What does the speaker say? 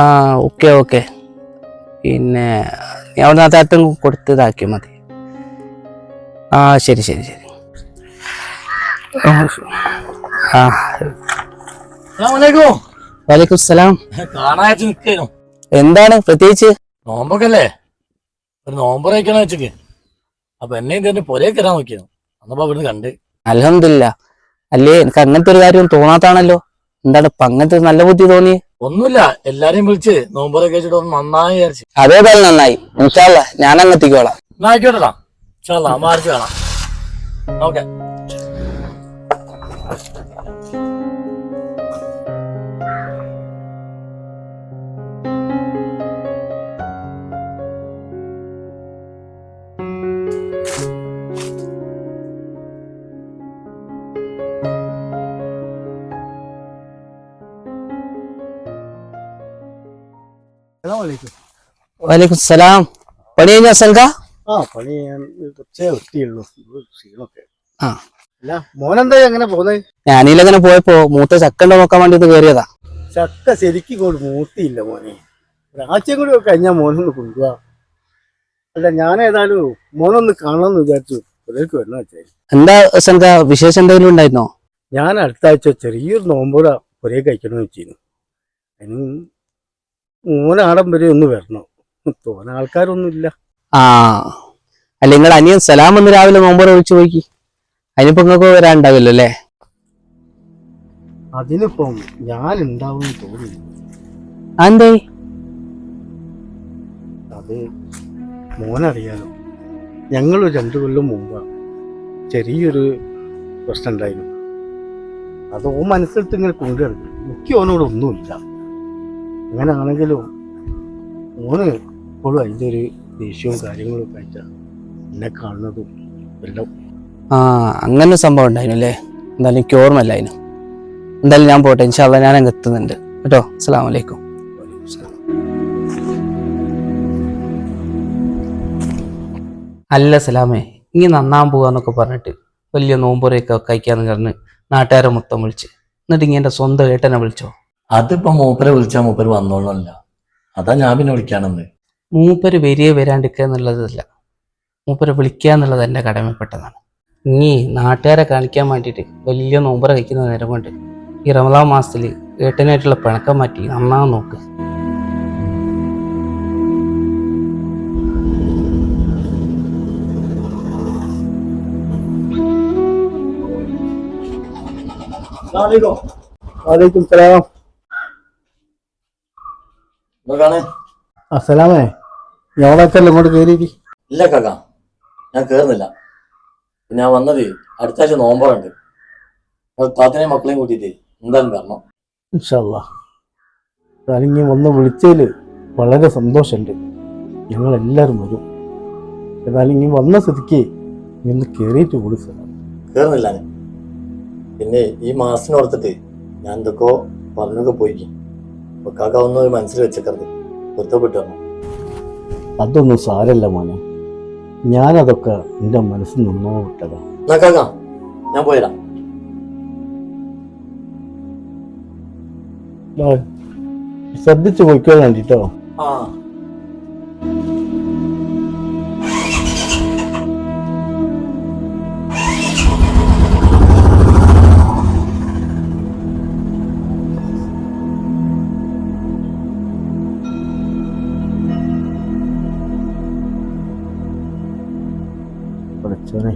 ആ okay okay. പിന്നെ നീ അവിടെ നിന്ന് അത്താഴത്തും കൊടുത്തതാക്കിയാൽ മതി. ആ ശരി ശരി ശരി. ആ വലൈക്കും സലാം. എന്താണ് പ്രത്യേകിച്ച്? നോമ്പൊക്കെല്ലേ, ഒരു നോമ്പ് കഴിക്കണ വെച്ചക്ക്. അപ്പൊ എന്നെ തന്നെ പൊരേ കയറാൻ നോക്കിയാണ്. അന്നപ്പോ അവിടുന്ന് കണ്ട്. അൽഹംദുലില്ലാ. അല്ലേ എനിക്ക് അങ്ങനത്തെ ഒരു കാര്യം തോന്നാത്താണല്ലോ. എന്താണ് ഇപ്പൊ അങ്ങനത്തെ നല്ല ബുദ്ധി തോന്നി? ഒന്നുമില്ല, എല്ലാരെയും വിളിച്ച് നോമ്പൊക്കെ കഴിച്ചിട്ട് ഒന്ന് നന്നായി വിചാരിച്ചു. അതേതായാലും നന്നായി. ഇൻഷാ അല്ലാഹ് ഞാൻ അങ്ങ് എത്തിക്കോളാം. എന്നാ ആയിക്കോട്ടെടാ, ഇൻഷാ അല്ലാഹ് മാറിച്ച് കാണാം. ഓക്കെ. വലൈക്കും സലാം. പണി കഴിഞ്ഞ സംഘ? പണി ഞാൻ കുറച്ചേ ഒത്തിയുള്ളൂ, ക്ഷീണമൊക്കെ. അല്ല മോനെന്താ എങ്ങനെ പോകുന്നത്? ഞാനീലങ്ങനെ പോയപ്പോ മൂത്ത ചക്ക ഉണ്ടോ നോക്കാൻ വേണ്ടി കയറിയതാ. ചക്ക ശരിക്കും കൊണ്ട് മൂത്തിയില്ല മോനെ. ഒരാഴ്ചയും കൂടി കഴിഞ്ഞാൽ മോനൊന്ന് കൊണ്ടുപോവാ. അല്ല ഞാൻ ഏതായാലും മോനൊന്ന് കാണണമെന്ന് വിചാരിച്ചു. പുരേക്ക് വരണം വെച്ചാൽ. എന്താ സംഘ, വിശേഷം എന്തെങ്കിലും ഉണ്ടായിരുന്നോ? ഞാൻ അടുത്ത ആഴ്ച ചെറിയൊരു നോമ്പോറ പുരേ കഴിക്കണമെന്ന് വെച്ചിരുന്നു. അതിന് മോനാടം വരെ ഒന്ന് വരണം. തോന്നെ ആൾക്കാരൊന്നും ഇല്ല. ആ അല്ല, നിങ്ങൾ അനിയൻ സലാം ഒന്ന് രാവിലെ നോമ്പോറ വിളിച്ചു പോയി. അതിനിപ്പോ നിങ്ങൾക്ക് വരാനുണ്ടാവില്ലോ അല്ലേ? അതിനിപ്പം ഞാൻ ഉണ്ടാവും തോന്നുന്നു. എന്തേ? അത് മോനറിയാലോ, ഞങ്ങൾ 2 കൊല്ലം മുമ്പ് ചെറിയൊരു പ്രശ്നം ഉണ്ടായിരുന്നു. അത് ഓൻ മനസ്സിലിട്ട് ഇങ്ങനെ കൊണ്ടുവരുന്നു. എനിക്ക് ഓനോട് ഒന്നുമില്ല. അങ്ങനെ ആണെങ്കിലും ഓന് ഇപ്പോഴും അതിൻ്റെ ഒരു ദേഷ്യവും കാര്യങ്ങളും ഒക്കെ ആയിട്ടാണ് എന്നെ കാണുന്നതും എല്ലാം. ആ അങ്ങനെ സംഭവം ഉണ്ടായിരുന്നു അല്ലേ? എന്തായാലും എനിക്ക് ഓർമ്മല്ല അതിന്. എന്തായാലും ഞാൻ പോട്ടെ, ഇൻഷാ അല്ലാഹ് ഞാൻ അങ്ങ് എത്തുന്നുണ്ട് കേട്ടോ. അസ്സലാമു അലൈക്കും. അല്ല സലാമേ, ഇനി നന്നാൻ പോവാന്നൊക്കെ പറഞ്ഞിട്ട് വലിയ നോമ്പുറയൊക്കെ കഴിക്കാന്ന് പറഞ്ഞ് നാട്ടുകാരെ മൊത്തം വിളിച്ച്, എന്നിട്ട് ഇങ്ങനെ എൻ്റെ സ്വന്തം ഏട്ടനെ വിളിച്ചോ? അതിപ്പോ മൂപ്പരെ വിളിച്ചാ മൂപ്പര് വന്നോളല്ല. അതാ ഞാൻ പിന്നെ വിളിക്കാണെന്ന്. മൂപ്പര് വരിക വരാണ്ടിരിക്കുക എന്നുള്ളതല്ല, മൂപ്പര് വിളിക്കുക എന്നുള്ളത് എൻ്റെ കടമപ്പെട്ടതാണ്. ഇനി നാട്ടുകാരെ കാണിക്കാൻ വേണ്ടിയിട്ട് വലിയ നോമ്പുറ കഴിക്കുന്ന നേരം കൊണ്ട് ഈ റമദാൻ മാസത്തിൽ ഏട്ടനായിട്ടുള്ള പിണക്കം മാറ്റി നന്നാൻ നോക്ക്. വലൈക്കും സലാം. അസലാമേ, ഞങ്ങളൊക്കെയല്ലേ ഇങ്ങോട്ട് കയറി? ഇല്ല കാക്ക, ഞാൻ കേറുന്നില്ല. ഞാൻ വന്നത് അടുത്ത ആഴ്ച നോമ്പോറുണ്ട്. താത്തനെയും മക്കളെയും കൂട്ടിയിട്ട് എന്തായാലും വരണം. ഇൻഷാ അല്ലാഹ്. ഞാനിങ്ങി വന്ന് വിളിച്ചതിൽ വളരെ സന്തോഷമുണ്ട്. ഞങ്ങളെല്ലാവരും വരും. ഏതായാലും ഇനി വന്ന സ്ഥിതിക്ക് ഇന്ന് കയറിയിട്ട് കൂടി സ്ഥലം കേറുന്നില്ല. പിന്നെ ഈ മാസത്തിന് ഓർത്തിട്ട് ഞാൻ എന്തൊക്കെയോ പറഞ്ഞൊക്കെ പോയിക്കും. അപ്പൊ കാക്ക ഒന്നും മനസ്സിൽ വെച്ചേക്കരുത്, പൊരുത്തപ്പെട്ടു വരണം. അതൊന്നും സാരല്ല മോനെ, ഞാനതൊക്കെ എൻ്റെ മനസ്സിൽ നിന്നോ വിട്ടതാ. എന്നാ കാക്ക ഞാൻ പോയതാ. ശ്രദ്ധിച്ചു പോയിക്കോ വേണ്ടിട്ടോ. ആ പഠിച്ചോനെ.